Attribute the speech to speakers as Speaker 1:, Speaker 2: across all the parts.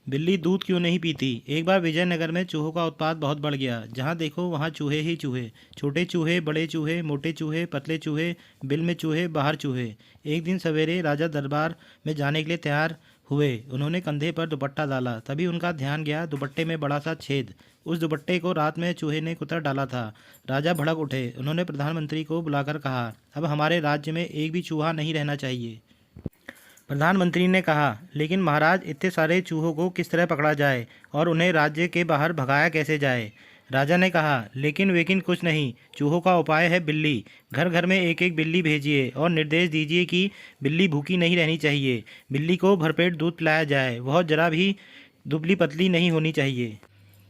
Speaker 1: बिल्ली दूध क्यों नहीं पीती। एक बार विजयनगर में चूहों का उत्पात बहुत बढ़ गया। जहाँ देखो वहाँ चूहे ही चूहे। छोटे चूहे, बड़े चूहे, मोटे चूहे, पतले चूहे, बिल में चूहे, बाहर चूहे। एक दिन सवेरे राजा दरबार में जाने के लिए तैयार हुए। उन्होंने कंधे पर दुपट्टा डाला। तभी उनका ध्यान गया दुपट्टे में बड़ा सा छेद। उस दुपट्टे को रात में चूहे ने कुतर डाला था। राजा भड़क उठे। उन्होंने प्रधानमंत्री को बुलाकर कहा, अब हमारे राज्य में एक भी चूहा नहीं रहना चाहिए। प्रधानमंत्री ने कहा, लेकिन महाराज, इतने सारे चूहों को किस तरह पकड़ा जाए और उन्हें राज्य के बाहर भगाया कैसे जाए। राजा ने कहा, लेकिन वेकिन कुछ नहीं, चूहों का उपाय है बिल्ली। घर घर में एक एक बिल्ली भेजिए और निर्देश दीजिए कि बिल्ली भूखी नहीं रहनी चाहिए। बिल्ली को भरपेट दूध पिलाया जाए। वह जरा भी दुबली पतली नहीं होनी चाहिए।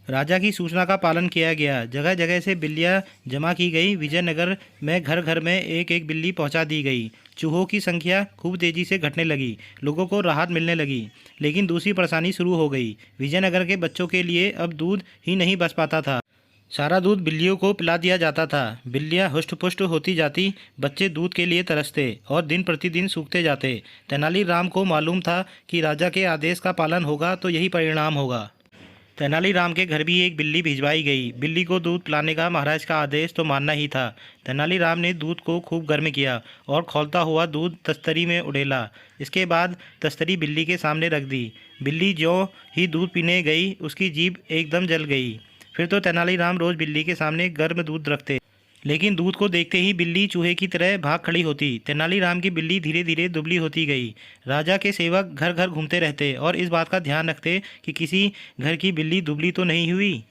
Speaker 1: राजा की सूचना का पालन किया गया। जगह जगह से बिल्लियां जमा की गई। विजयनगर में घर घर में एक एक बिल्ली पहुंचा दी गई। चूहों की संख्या खूब तेजी से घटने लगी। लोगों को राहत मिलने लगी। लेकिन दूसरी परेशानी शुरू हो गई। विजयनगर के बच्चों के लिए अब दूध ही नहीं बच पाता था। सारा दूध बिल्लियों को पिला दिया जाता था। बिल्लियां हुष्ट पुष्ट होती जाती। बच्चे दूध के लिए तरसते और दिन प्रतिदिन सूखते जाते। तेनालीराम को मालूम था कि राजा के आदेश का पालन होगा तो यही परिणाम होगा। तेनालीराम के घर भी एक बिल्ली भिजवाई गई। बिल्ली को दूध पिलाने का महाराज का आदेश तो मानना ही था। तेनालीराम ने दूध को खूब गर्म किया और खौलता हुआ दूध तस्तरी में उड़ेला। इसके बाद तस्तरी बिल्ली के सामने रख दी। बिल्ली ज्यों ही दूध पीने गई, उसकी जीभ एकदम जल गई। फिर तो तेनालीराम रोज़ बिल्ली के सामने गर्म दूध रखते, लेकिन दूध को देखते ही बिल्ली चूहे की तरह भाग खड़ी होती। तेनालीराम की बिल्ली धीरे धीरे दुबली होती गई। राजा के सेवक घर घर घूमते रहते और इस बात का ध्यान रखते कि किसी घर की बिल्ली दुबली तो नहीं हुई।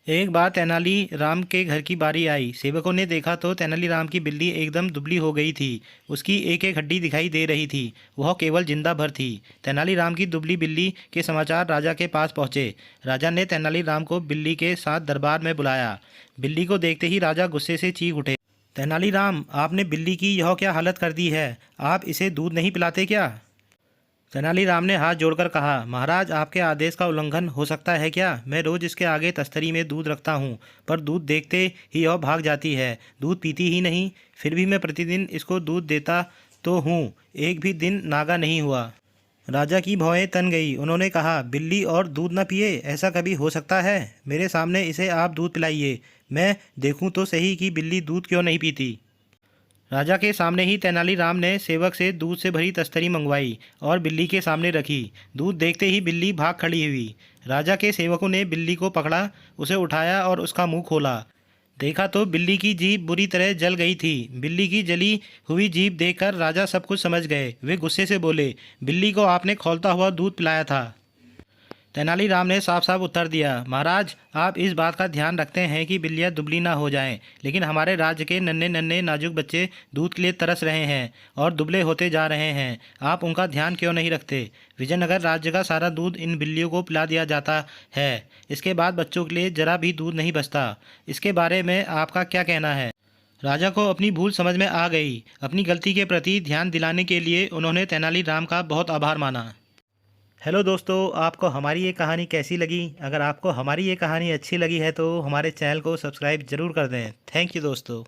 Speaker 1: एक बार तेनालीराम के घर की बारी आई। सेवकों ने देखा तो तेनालीराम की बिल्ली एकदम दुबली हो गई थी। उसकी एक एक हड्डी दिखाई दे रही थी। वह केवल जिंदा भर थी। तेनालीराम की दुबली बिल्ली के समाचार राजा के पास पहुंचे। राजा ने तेनालीराम को बिल्ली के साथ दरबार में बुलाया। बिल्ली को देखते ही राजा गुस्से से चीख उठे, तेनालीराम, आपने बिल्ली की यह क्या हालत कर दी है। आप इसे दूध नहीं पिलाते क्या। तेनालीराम ने हाथ जोड़कर कहा, महाराज, आपके आदेश का उल्लंघन हो सकता है क्या। मैं रोज़ इसके आगे तस्तरी में दूध रखता हूँ, पर दूध देखते ही यह भाग जाती है। दूध पीती ही नहीं। फिर भी मैं प्रतिदिन इसको दूध देता तो हूँ, एक भी दिन नागा नहीं हुआ। राजा की भौहें तन गई। उन्होंने कहा, बिल्ली और दूध न पिए, ऐसा कभी हो सकता है। मेरे सामने इसे आप दूध पिलाइए, मैं देखूँ तो सही कि बिल्ली दूध क्यों नहीं पीती। राजा के सामने ही तेनालीराम ने सेवक से दूध से भरी तस्तरी मंगवाई और बिल्ली के सामने रखी। दूध देखते ही बिल्ली भाग खड़ी हुई। राजा के सेवकों ने बिल्ली को पकड़ा, उसे उठाया और उसका मुंह खोला। देखा तो बिल्ली की जीभ बुरी तरह जल गई थी। बिल्ली की जली हुई जीभ देखकर राजा सब कुछ समझ गए। वे गुस्से से बोले, बिल्ली को आपने खौलता हुआ दूध पिलाया था। तेनालीराम ने साफ साफ उत्तर दिया, महाराज, आप इस बात का ध्यान रखते हैं कि बिल्लियाँ दुबली ना हो जाएं, लेकिन हमारे राज्य के नन्हे नन्हे नाजुक बच्चे दूध के लिए तरस रहे हैं और दुबले होते जा रहे हैं। आप उनका ध्यान क्यों नहीं रखते। विजयनगर राज्य का सारा दूध इन बिल्लियों को पिला दिया जाता है। इसके बाद बच्चों के लिए जरा भी दूध नहीं बचता। इसके बारे में आपका क्या कहना है। राजा को अपनी भूल समझ में आ गई। अपनी गलती के प्रति ध्यान दिलाने के लिए उन्होंने तेनालीराम का बहुत आभार माना। हेलो दोस्तों, आपको हमारी ये कहानी कैसी लगी। अगर आपको हमारी ये कहानी अच्छी लगी है तो हमारे चैनल को सब्सक्राइब ज़रूर कर दें। थैंक यू दोस्तों।